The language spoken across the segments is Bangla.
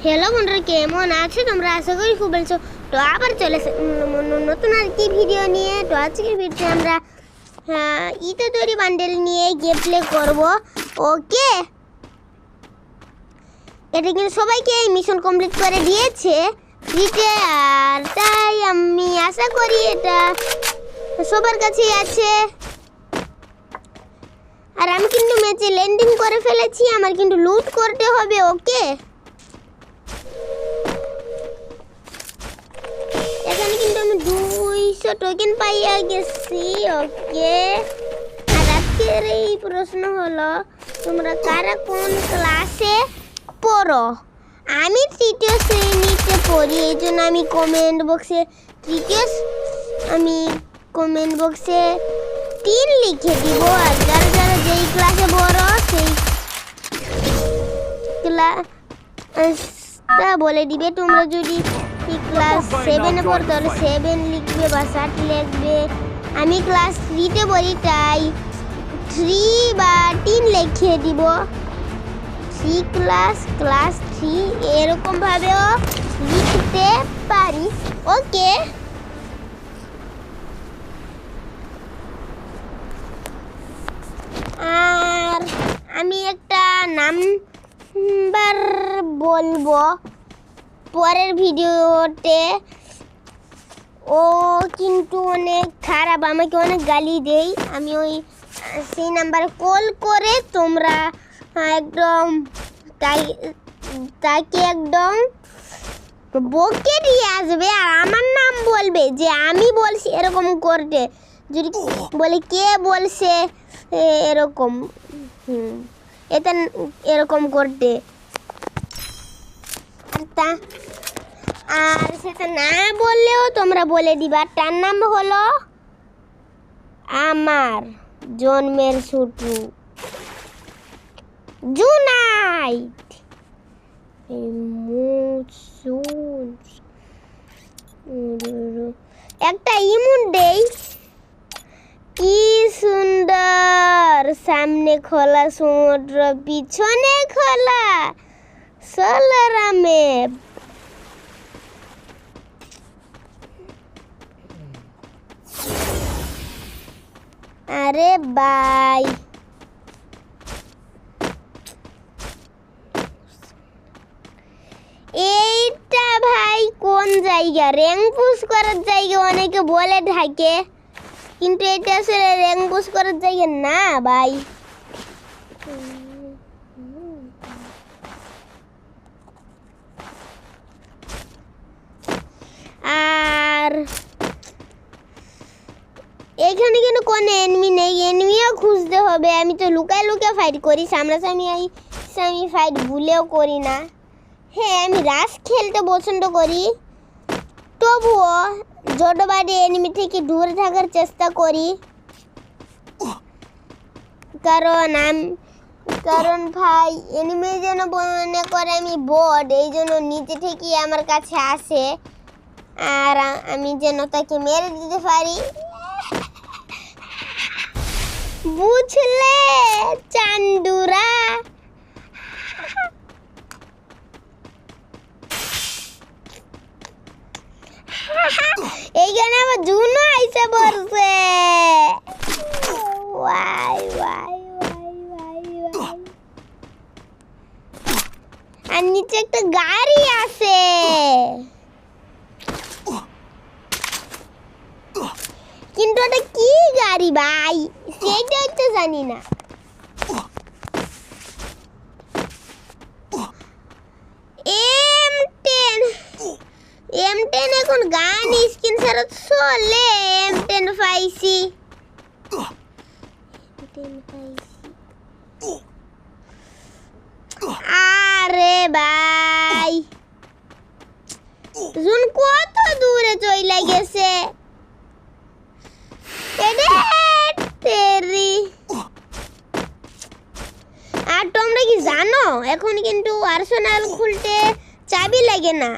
হ্যালো বন্ধুরা, কেমন আছো তোমরা? আশা করি খুব ভালো আছো। তো আবার চলে নতুন আর কি ভিডিও নিয়ে। তো আজকের ভিডিওতে আমরা ইতো তৈরি বান্ডেল নিয়ে গেম প্লে করবো। ওকে, এটা কিন্তু সবাইকে এই মিশন কমপ্লিট করে দিয়েছে ফ্রিতে, আর তাই আমি আশা করি এটা সবার কাছেই আছে। আর আমি কিন্তু ম্যাচে ল্যান্ডিং করে ফেলেছি, আমার কিন্তু লুট করতে হবে। ওকে, এখানে কিন্তু আমি 200 টোকেন পাইয়া গেছি। ওকে, আর আজকের এই প্রশ্ন হলো, তোমরা কারা কোন ক্লাসে পড়ো? আমি তৃতীয় শ্রেণীতে পড়ি, এই জন্য আমি কমেন্ট বক্সে 3 লিখে দিব। আর যারা যারা যেই ক্লাসে পড়ো সেই ক্লাসটা বলে দিবে। তোমরা যদি ক্লাস 7-এ পড়ো তাহলে 7 লিখবে বা 7 লিখবে। আমি ক্লাস 3-তে পড়ি, তাই 3 বা 3 লিখে দিব। 3 ক্লাস 3 এরকম ভাবেও লিখতে পারি। ওকে, আর আমি একটা নাম্বার বলবো পরের ভিডিওতে। ও কিন্তু অনেক খারাপ, আমাকে অনেক গালি দেয়। আমি সেই নাম্বারে কল করে তোমরা একদম তাকে একদম বকে দিয়ে আসবে, আর আমার নাম বলবে যে আমি বলছি এরকম করতে। যদি বলে কে বলছে এরকম এটা এরকম করতে, আর সেটা না বললেও তোমরা বলে দিবা। তার নাম হলো আমার জন্মের ছোটু জুনাইদ। একটা ইমোট দেই, কি সুন্দর। সামনে খোলা সমুদ্র, পিছনে খোলা সোলার ম্যাপ। আরে ভাই, এইটা ভাই কোন জায়গা? র্যাঙ্ক পুশ করার জায়গা অনেকে বলে থাকে, কিন্তু এটা আসলে র্যাঙ্ক পুশ করার জায়গা না ভাই। আর এখানে কিন্তু কোনো এনিমি নেই, এনিমিও খুঁজতে হবে। আমি তো লুকায় লুকায় ফাইট করি, সামনাসামনি ফাইট ভুলেও করি না। হ্যাঁ, আমি রাশ খেলতে পছন্দ করি, তবুও জটবাড়ি এনিমি থেকে দূরে থাকার চেষ্টা করি। কারণ ভাই এনিমি যেন মনে করে আমি বট, এই জন্য নিচে থেকে আমার কাছে আসে, আর আমি যেন তাকে মেরে দিতে পারি। বুঝলে চান্দুরা? এইখানে আবার জুনো আইসে পড়ছে। আর নিচে একটা গাড়ি আছে, কিন্তু ওটা কি গাড়ি ভাই সেটাই তো জানি না। M10 এখন গান স্কিন ছাড়া চলে। M10 পাইছি। আরে ভাই, জুন কত দূরে চলে গেছে। আর তোমরা কি জানো, এখন কিন্তু আর্সেনাল খুলতে চাবি লাগে না,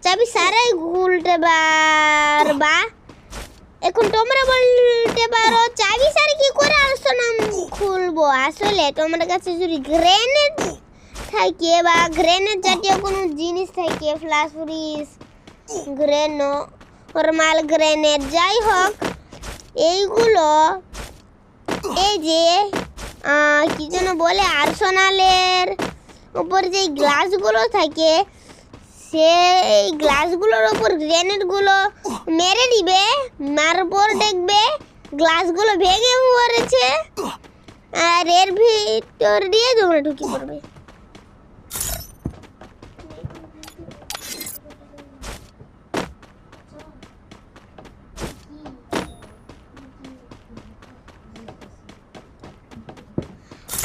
চাবি সারাই খুলতে পারবা। এখন তোমরা বলতে পারো চাবি ছাড়া কি করে আর্সেনাল খুলবো? আসলে তোমার কাছে যদি গ্রেনেড থাকে বা গ্রেনেড জাতীয় কোনো জিনিস থাকে, ফ্লাশ ফ্রিজ, নরমাল গ্রেনেড, যাই হোক এইগুলো এই যে কি যেন বলে আর্সেনালের উপর যে গ্লাসগুলো থাকে সেই গ্লাসগুলোর উপর গ্রেনেডগুলো মেরে দিবে, মারার পর দেখবে গ্লাসগুলো ভেঙে পড়েছে আর এর ভিতর দিয়ে তোমরা ঢুকে পড়বে।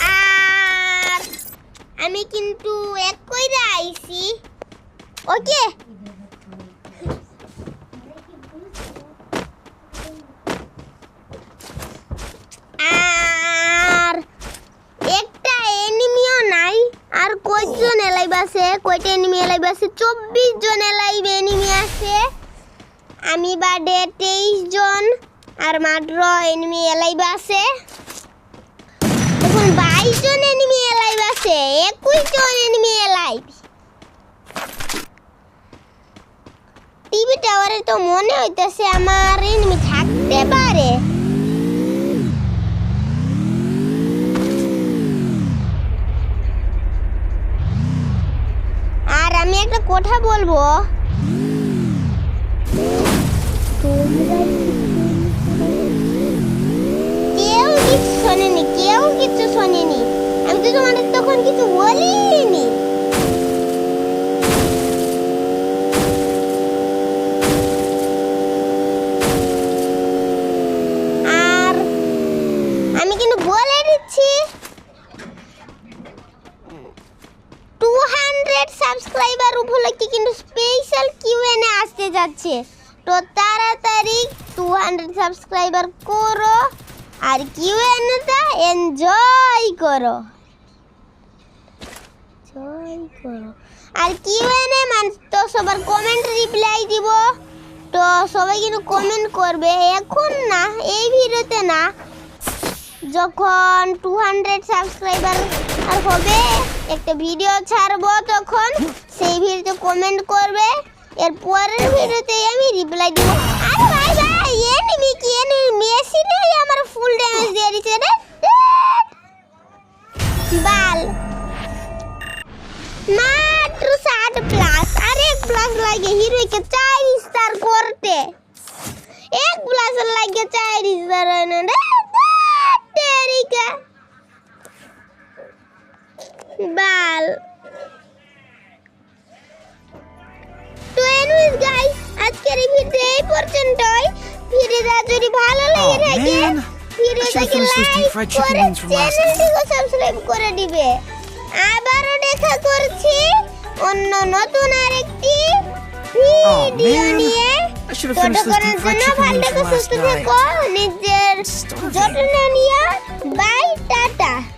আর আমি কিন্তু এক কইরা আইছি, ওকে? আর একটা এনিমিও নাই। আর কয়জন এলাইভ আছে, কয়টা এনিমি এলাইভ আছে? 24 জন এলাইভ এনিমি আছে। আমি বাদে 23 জন আর মাত্র এনিমি এলাইভ আছে। এখন 22 জন এনিমি এলাইভ আছে, 21 জন এনিমি এলাইভ। টিভি টাওয়ারে তো মনে হইতেছে আমার এনিমি থাকতে পারে। আর আমি একটা কথা বলবো, কেউ কিছু শোনেনি, কেউ কিছু শোনেনি। আমি তো তোমাদের তখন কিছু বলিনি। আর আমি কিন্তু বলে দিচ্ছি 200 সাবস্ক্রাইবার উপলক্ষে কিন্তু স্পেশাল কিউএনএ আসতে যাচ্ছে। তো তাড়াতাড়ি 200 সাবস্ক্রাইবার করো আর কিউএনএটা এনজয় করো, আর কিউএনএ মানে তো সবার কমেন্ট রিপ্লাই দিব। তো সবাই কিন্তু কমেন্ট করবে, এখন না, এই ভিডিওতে না, যখন 200 সাবস্ক্রাইবার আর হবে একটা ভিডিও ছাড়বো তখন সেই ভিডিওতে কমেন্ট করবে। এর পরের ভিডিওতে আমি রিপ্লাই দিব। আরে ভাই ভাই, এনিমি কি এনিমি মেসি নেই, আমার ফুল ড্যামেজ দিয়ে দিছে রে বাল। মাত্র 60 প্লাস, আর 1 প্লাস লাগে হিরোকে 4 স্টার করতে। 1 প্লাস লাগে 4 স্টার না রে তেরিকা বাল। তো এনিওয়েজ গাইস, আজকের এই ভিডিও এই পর্যন্তই। ভিডিওটা যদি ভালো লেগে থাকে ভিডিওটাকে লাইক করে চ্যানেলটিকে সাবস্ক্রাইব করে দিবে। আবারও দেখা করছি অন্য নতুন আরেকটি ভিডিও নিয়ে। ততক্ষণের জন্য ভালো থেকো, সুস্থ থেকো, নিজের যত্ন নিও। বাই।